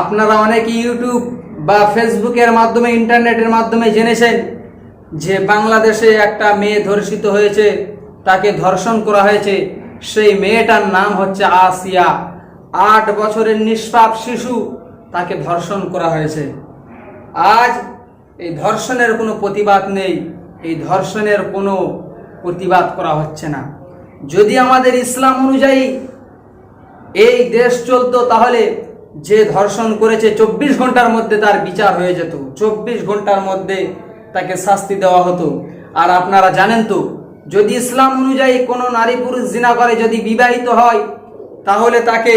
আপনারা অনেকে ইউটিউব বা ফেসবুকের মাধ্যমে, ইন্টারনেটের মাধ্যমে জেনেছেন যে বাংলাদেশে একটা মেয়ে ধর্ষিত হয়েছে, তাকে ধর্ষণ করা হয়েছে। সেই মেয়েটার নাম হচ্ছে আসিয়া। 8 বছরের নিষ্পাপ শিশু, তাকে ধর্ষণ করা হয়েছে। আজ এই ধর্ষণের কোনো প্রতিবাদ নেই, এই ধর্ষণের কোনো প্রতিবাদ করা হচ্ছে না। যদি আমাদের ইসলাম অনুযায়ী এই দেশ চলতো, তাহলে যে ধর্ষণ করেছে 24 ঘন্টার মধ্যে তার বিচার হয়ে যেত, 24 ঘন্টার মধ্যে তাকে শাস্তি দেওয়া হতো। আর আপনারা জানেন তো, যদি ইসলাম অনুযায়ী কোনো নারী পুরুষ জিনা করে, যদি বিবাহিত হয়, তাহলে তাকে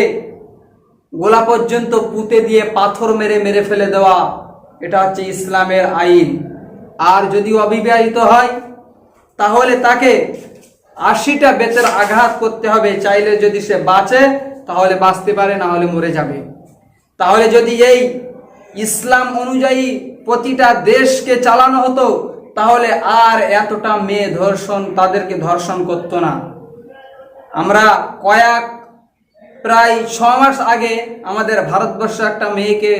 গোলা পর্যন্ত পুঁতে দিয়ে পাথর মেরে মেরে ফেলে দেওয়া, এটা হচ্ছে ইসলামের আইন। আর যদি অবিবাহিত হয়, তাহলে তাকে 80টা বেতের আঘাত করতে হবে। চাইলে যদি সে বাঁচে তাহলে বাঁচতে পারে, না হলে মরে যাবে। তাহলে যদি এই ইসলাম অনুযায়ী প্রতিটা দেশকে চালানো হতো, তাহলে আর এতটা মেয়ে ধর্ষণ, তাদেরকে ধর্ষণ করতো না। আমরা প্রায় 6 মাস আগে আমাদের ভারতবর্ষে একটা মেয়েকে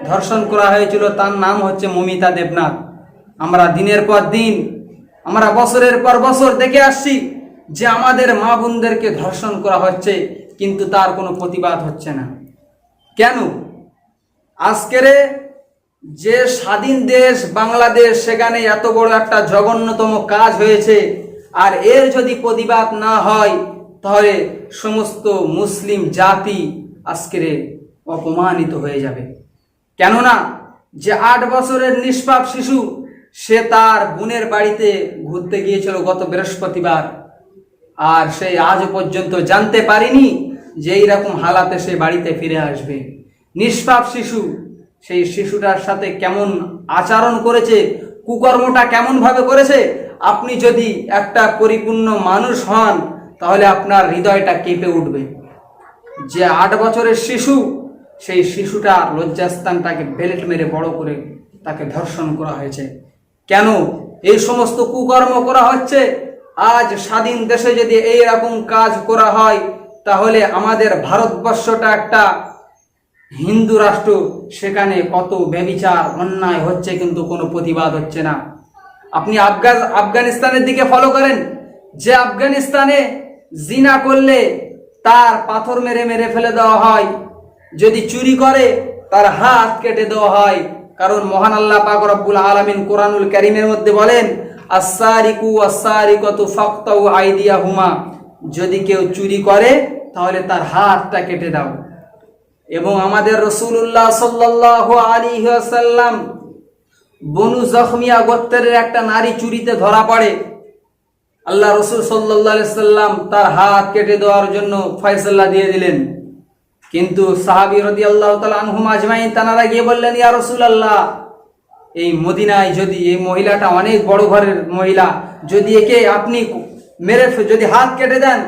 ধর্ষণ করা হয়েছিল, তার নাম হচ্ছে মমিতা দেবনাথ। আমরা দিনের পর দিন, আমরা বছরের পর বছর দেখে আসছি যে আমাদের মা বোনদেরকে ধর্ষণ করা হচ্ছে, কিন্তু তার কোনো প্রতিবাদ হচ্ছে না। কেন? আজকের যে স্বাধীন দেশ বাংলাদেশ, সেখানে এত বড় একটা জঘন্যতম কাজ হয়েছে, আর এর যদি প্রতিবাদ না হয়, তাহলে সমস্ত মুসলিম জাতি আজকের অপমানিত হয়ে যাবে। কেননা যে 8 বছরের নিষ্পাপ শিশু, সে তার বোনের বাড়িতে ঘুরতে গিয়েছিল গত বৃহস্পতিবার, আর সে আজ পর্যন্ত জানতে পারেনি যে এইরকম হালাতে সে বাড়িতে ফিরে আসবে। নিষ্পাপ শিশু, সেই শিশুটার সাথে কেমন আচরণ করেছে, কুকর্মটা কেমন ভাবে করেছে, আপনি যদি একটা পরিপূর্ণ মানুষ হন, তাহলে আপনার হৃদয়টা কেঁপে উঠবে। যে 8 বছরের শিশু, সেই শিশুটার লজ্জাস্থানটাকে বেল্ট মেরে বড় করে তাকে ধর্ষণ করা হয়েছে। কেন এই সমস্ত কুকর্ম করা হচ্ছে? আজ স্বাধীন দেশে যদি এইরকম কাজ করা হয়, তাহলে আমাদের ভারতবর্ষটা একটা হিন্দু রাষ্ট্র, সেখানে কত ব্যভিচার অন্যায় হচ্ছে, কিন্তু কোনো প্রতিবাদ হচ্ছে না। আপনি আফগানিস্তানের দিকে ফলো করেন, যে আফগানিস্তানে জিনা করলে তার পাথর মেরে মেরে ফেলে দেওয়া হয়, যদি চুরি করে তার হাত কেটে দেওয়া হয়। কারণ মহান আল্লাহ পাক রব্বুল আলামিন কোরআনুল কারীমের মধ্যে বলেন, আস-সারিকু ওয়াস-সারিকাতু ফাকতাউ আইদিয়াহুমা, যদি কেউ চুরি করে তাহলে তার হাতটা কেটে দাও। এবং আমাদের রাসূলুল্লাহ সাল্লাল্লাহু আলাইহি ওয়াসাল্লাম, বনু জখমিয়া গোত্রের একটা নারী চুরিতে ধরা পড়ে, আল্লাহ রাসূল সাল্লাল্লাহু আলাইহি সাল্লাম তার হাত কেটে দেওয়ার জন্য ফয়সালা দিয়ে দিলেন। কিন্তু সাহাবী রাদিয়াল্লাহু তাআলা আনহুম আজমাইন তানারা গিয়ে বললেন, ইয়া রাসূলুল্লাহ, এই মদিনায় যদি এই মহিলাটা অনেক বড় ঘরের মহিলা, যদি একে আপনি মেরে যদি হাত কেটে দেন,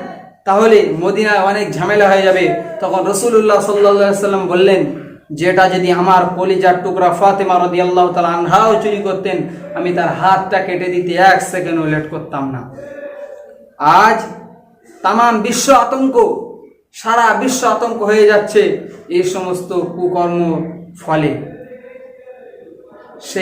তাহলে মদিনায় অনেক ঝামেলা হয়ে যাবে। তখন রাসূলুল্লাহ সাল্লাল্লাহু আলাইহি সাল্লাম বললেন, যেটা যদি আমার কলিজার টুকরা ফাতেমা রাদিয়াল্লাহু তাআলা আনহাও চুরি করতেন, আমি তার হাতটা কেটে দিতে 1 সেকেন্ডও লেট করতাম না। আজ তাম বিশ্ব আতঙ্ক, সারা বিশ্ব আতঙ্ক হয়ে যাচ্ছে এই সমস্ত কুকর্ম ফলে। সেই